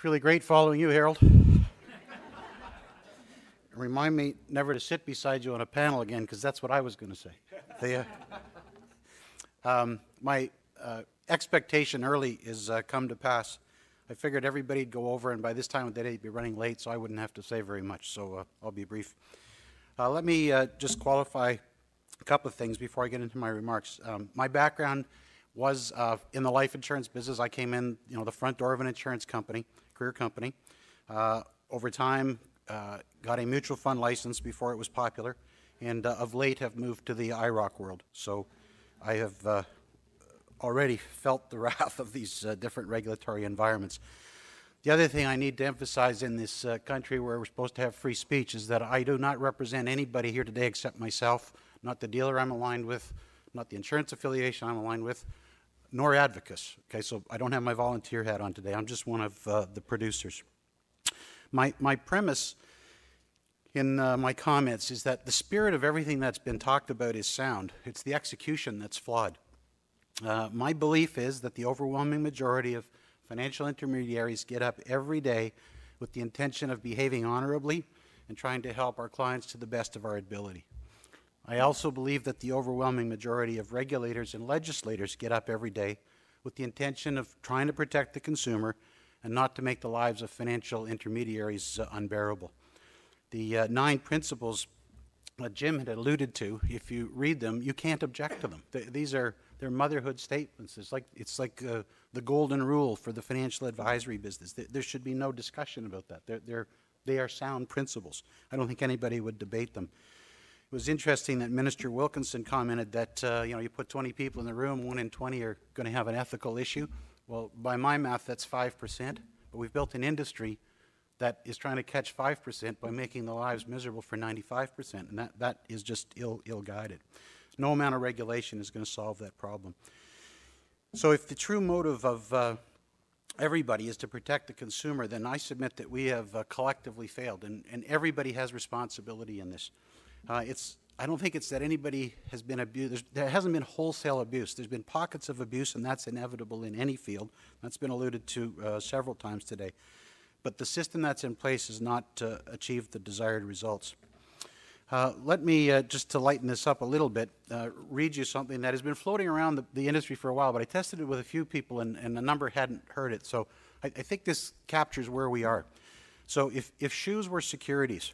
really great following you, Harold. Remind me never to sit beside you on a panel again, because that's what I was going to say. My expectation early is come to pass. I figured everybody'd go over, and by this time of the day, they'd be running late, so I wouldn't have to say very much, so I'll be brief. Let me just qualify a couple of things before I get into my remarks. My background was in the life insurance business. I came in, the front door of an insurance company, career company. Over time, got a mutual fund license before it was popular, and of late have moved to the IROC world. So I have already felt the wrath of these different regulatory environments. The other thing I need to emphasize in this country where we're supposed to have free speech is that I do not represent anybody here today except myself, not the dealer I'm aligned with, not the insurance affiliation I'm aligned with, nor Advocis. Okay, so I don't have my volunteer hat on today. I'm just one of the producers. My premise in my comments is that the spirit of everything that's been talked about is sound. It's the execution that's flawed. My belief is that the overwhelming majority of financial intermediaries get up every day with the intention of behaving honorably and trying to help our clients to the best of our ability. I also believe that the overwhelming majority of regulators and legislators get up every day with the intention of trying to protect the consumer and not to make the lives of financial intermediaries unbearable. The 9 principles Jim had alluded to, if you read them, you can't object to them. They're motherhood statements. It's like the golden rule for the financial advisory business. There should be no discussion about that. They are sound principles. I don't think anybody would debate them. It was interesting that Minister Wilkinson commented that you put 20 people in the room, 1 in 20 are going to have an ethical issue. Well, by my math, that's 5%. But we've built an industry that is trying to catch 5% by making the lives miserable for 95%, and that is just ill-guided. No amount of regulation is going to solve that problem. So if the true motive of everybody is to protect the consumer, then I submit that we have collectively failed, and everybody has responsibility in this. I don't think it's that anybody has been abused. There hasn't been wholesale abuse. There's been pockets of abuse, and that's inevitable in any field. That's been alluded to several times today. But the system that's in place has not achieved the desired results. Let me, just to lighten this up a little bit, read you something that has been floating around the industry for a while, but I tested it with a few people, and a number hadn't heard it. So I think this captures where we are. So if shoes were securities,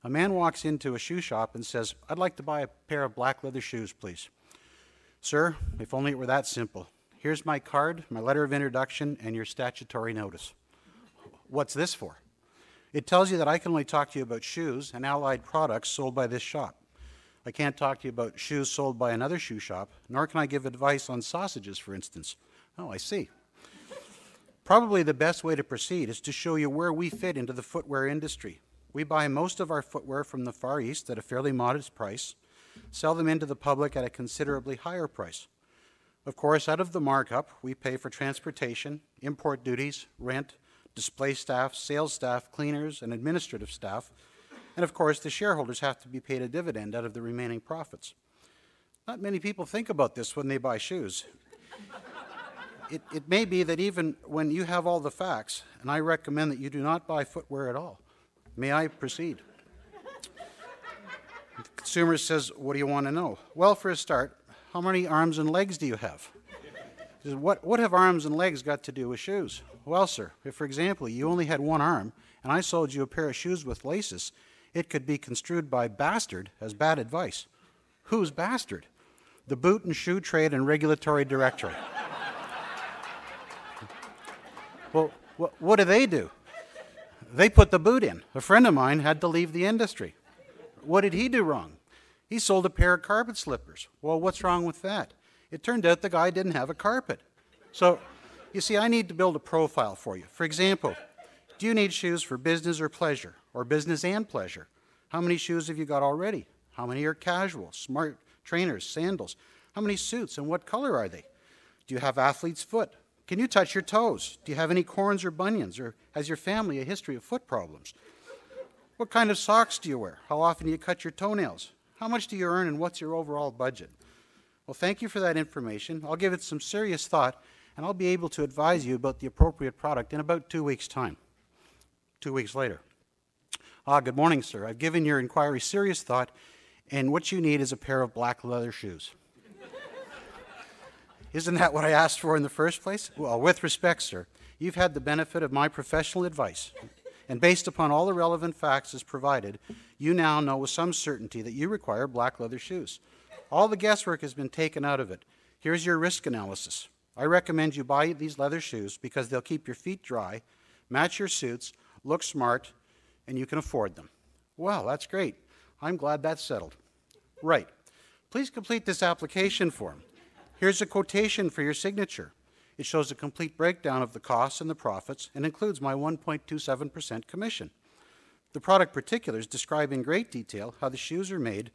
a man walks into a shoe shop and says, "I'd like to buy a pair of black leather shoes, please." "Sir, if only it were that simple. Here's my card, my letter of introduction, and your statutory notice." "What's this for?" "It tells you that I can only talk to you about shoes and allied products sold by this shop. I can't talk to you about shoes sold by another shoe shop, nor can I give advice on sausages, for instance." "Oh, I see. Probably the best way to proceed is to show you where we fit into the footwear industry. We buy most of our footwear from the Far East at a fairly modest price, sell them into the public at a considerably higher price. Of course, out of the markup, we pay for transportation, import duties, rent, display staff, sales staff, cleaners, and administrative staff, and of course the shareholders have to be paid a dividend out of the remaining profits. Not many people think about this when they buy shoes. It may be that even when you have all the facts, and I recommend that you do not buy footwear at all. May I proceed?" The consumer says, "What do you want to know?" "Well, for a start, how many arms and legs do you have?" He says, What have arms and legs got to do with shoes?" "Well, sir, if, for example, you only had one arm and I sold you a pair of shoes with laces, it could be construed by bastard as bad advice." "Who's bastard?" "The Boot and Shoe Trade and Regulatory Directorate." "Well, what do? They put the boot in. A friend of mine had to leave the industry." "What did he do wrong?" "He sold a pair of carpet slippers." "Well, what's wrong with that?" "It turned out the guy didn't have a carpet." So, you see, I need to build a profile for you. For example, do you need shoes for business or pleasure, or business and pleasure? How many shoes have you got already? How many are casual, smart trainers, sandals? How many suits, and what color are they? Do you have athlete's foot? Can you touch your toes? Do you have any corns or bunions, or has your family a history of foot problems? What kind of socks do you wear? How often do you cut your toenails? How much do you earn, and what's your overall budget? Well, thank you for that information. I'll give it some serious thought, and I'll be able to advise you about the appropriate product in about 2 weeks' time. 2 weeks later. Good morning, sir. I've given your inquiry serious thought, and what you need is a pair of black leather shoes. Isn't that what I asked for in the first place? Well, with respect, sir, you've had the benefit of my professional advice, and based upon all the relevant facts as provided, you now know with some certainty that you require black leather shoes. All the guesswork has been taken out of it. Here's your risk analysis. I recommend you buy these leather shoes because they'll keep your feet dry, match your suits, look smart, and you can afford them. Well, that's great. I'm glad that's settled. Right. Please complete this application form. Here's a quotation for your signature. It shows a complete breakdown of the costs and the profits and includes my 1.27% commission. The product particulars describe in great detail how the shoes are made